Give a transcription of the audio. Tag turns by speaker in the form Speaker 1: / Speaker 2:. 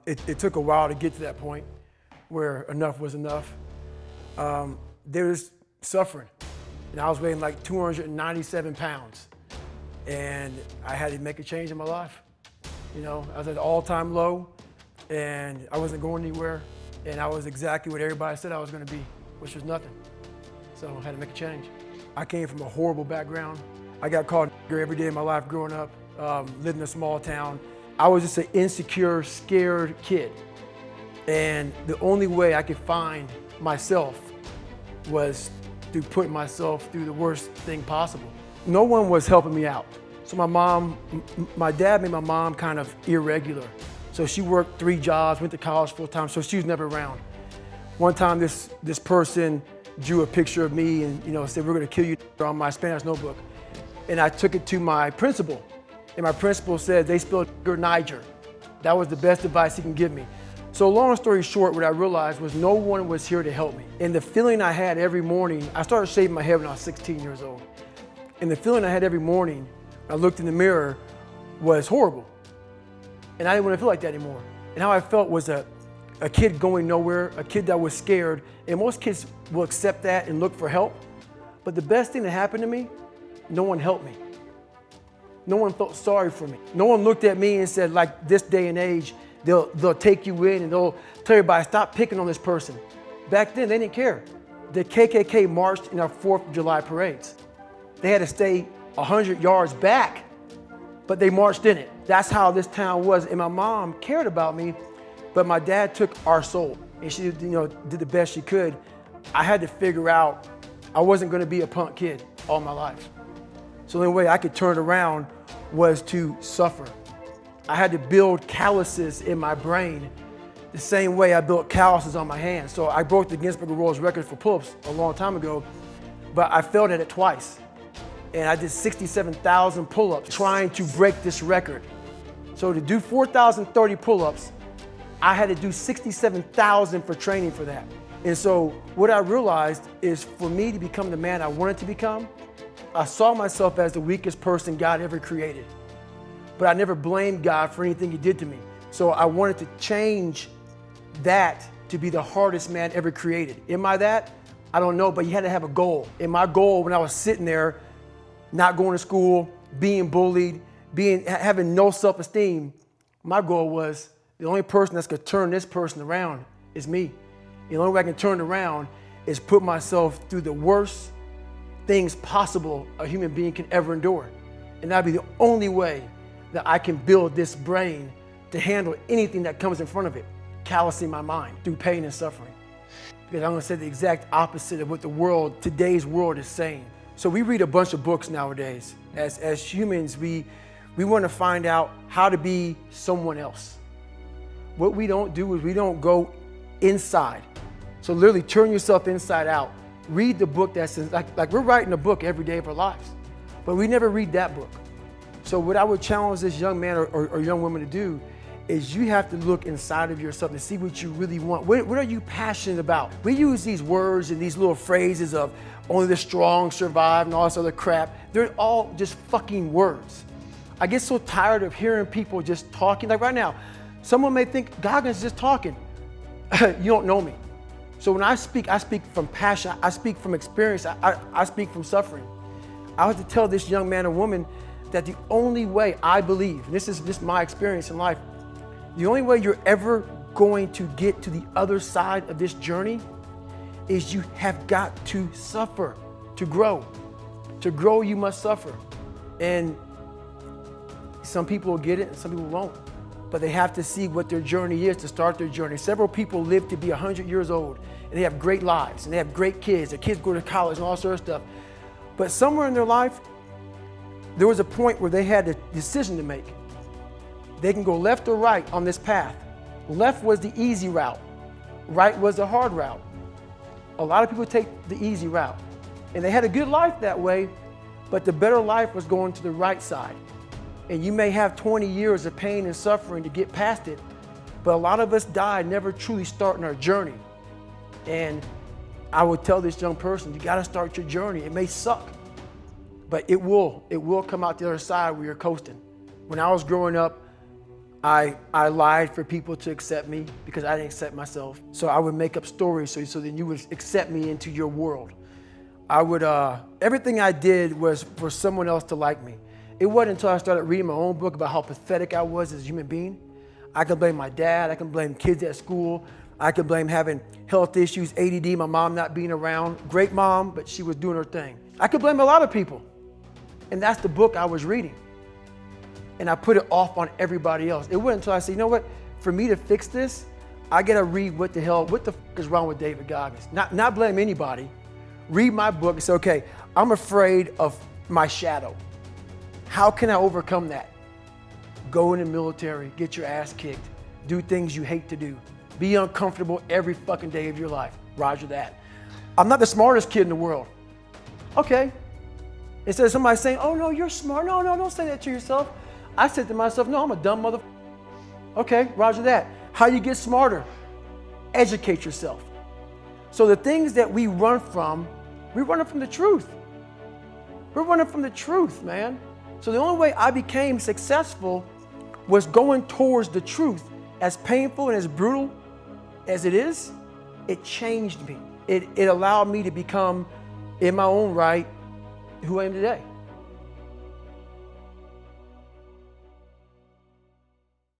Speaker 1: It took a while to get to that point where enough was enough. There was suffering, and I was weighing like 297 pounds, and I had to make a change in my life. You know, I was at an all-time low, and I wasn't going anywhere, and I was exactly what everybody said I was going to be, which was nothing. So I had to make a change. I came from a horrible background. I got called every day of my life growing up, lived in a small town. I was just an insecure, scared kid. And the only way I could find myself was through putting myself through the worst thing possible. No one was helping me out. So my dad made my mom kind of irregular. So she worked 3 jobs, went to college full time, so she was never around. One time this person drew a picture of me and said, "We're gonna kill you," on my Spanish notebook. And I took it to my principal. And my principal said, "They spelled Niger." That was the best advice he can give me. So long story short, what I realized was no one was here to help me. And the feeling I had every morning, I started shaving my head when I was 16 years old. And the feeling I had every morning, I looked in the mirror, was horrible. And I didn't want to feel like that anymore. And how I felt was a kid going nowhere, a kid that was scared. And most kids will accept that and look for help. But the best thing that happened to me, no one helped me. No one felt sorry for me. No one looked at me and said, like this day and age, they'll take you in and they'll tell everybody, stop picking on this person. Back then, they didn't care. The KKK marched in our 4th of July parades. They had to stay 100 yards back, but they marched in it. That's how this town was. And my mom cared about me, but my dad took our soul. And she did the best she could. I had to figure out I wasn't gonna be a punk kid all my life. So the only way I could turn around was to suffer. I had to build calluses in my brain the same way I built calluses on my hands. So I broke the Guinness Book of World Records for pull-ups a long time ago, but I failed at it twice. And I did 67,000 pull-ups trying to break this record. So to do 4,030 pull-ups, I had to do 67,000 for training for that. And so what I realized is for me to become the man I wanted to become, I saw myself as the weakest person God ever created. But I never blamed God for anything he did to me. So I wanted to change that to be the hardest man ever created. Am I that? I don't know, but you had to have a goal. And my goal when I was sitting there, not going to school, being bullied, having no self-esteem, my goal was the only person that's gonna turn this person around is me. The only way I can turn it around is put myself through the worst things possible a human being can ever endure. And that'd be the only way that I can build this brain to handle anything that comes in front of it, callousing my mind through pain and suffering. Because I'm gonna say the exact opposite of what today's world is saying. So we read a bunch of books nowadays. As humans, we wanna find out how to be someone else. What we don't do is we don't go inside. So literally turn yourself inside out. Read the book that says, like we're writing a book every day of our lives, but we never read that book. So what I would challenge this young man or young woman to do is you have to look inside of yourself and see what you really want. What are you passionate about? We use these words and these little phrases of only the strong survive and all this other crap. They're all just fucking words. I get so tired of hearing people just talking. Like right now, someone may think Goggins is just talking. You don't know me. So when I speak from passion, I speak from experience, I speak from suffering. I have to tell this young man or woman that the only way I believe, and this is just my experience in life, the only way you're ever going to get to the other side of this journey is you have got to suffer to grow. To grow, you must suffer. And some people will get it and some people won't. But they have to see what their journey is to start their journey. Several people live to be 100 years old and they have great lives and they have great kids. Their kids go to college and all sorts of stuff. But somewhere in their life, there was a point where they had a decision to make. They can go left or right on this path. Left was the easy route. Right was the hard route. A lot of people take the easy route. And they had a good life that way, but the better life was going to the right side. And you may have 20 years of pain and suffering to get past it, but a lot of us die never truly starting our journey. And I would tell this young person, you gotta start your journey. It may suck, but it will come out the other side where you're coasting. When I was growing up, I lied for people to accept me because I didn't accept myself. So I would make up stories so then you would accept me into your world. I would, everything I did was for someone else to like me. It wasn't until I started reading my own book about how pathetic I was as a human being. I could blame my dad, I can blame kids at school, I could blame having health issues, ADD, my mom not being around. Great mom, but she was doing her thing. I could blame a lot of people. And that's the book I was reading. And I put it off on everybody else. It wasn't until I said, you know what, for me to fix this, I gotta read what the f is wrong with David Goggins. Not blame anybody. Read my book and say, okay, I'm afraid of my shadow. How can I overcome that? Go in the military, get your ass kicked, do things you hate to do. Be uncomfortable every fucking day of your life. Roger that. I'm not the smartest kid in the world. Okay. Instead of somebody saying, oh no, you're smart. No, don't say that to yourself. I said to myself, no, I'm a dumb motherfucker. Okay, roger that. How do you get smarter? Educate yourself. So the things that we run from, we're running from the truth. We're running from the truth, man. So the only way I became successful was going towards the truth. As painful and as brutal as it is, it changed me. It allowed me to become, in my own right, who I am today.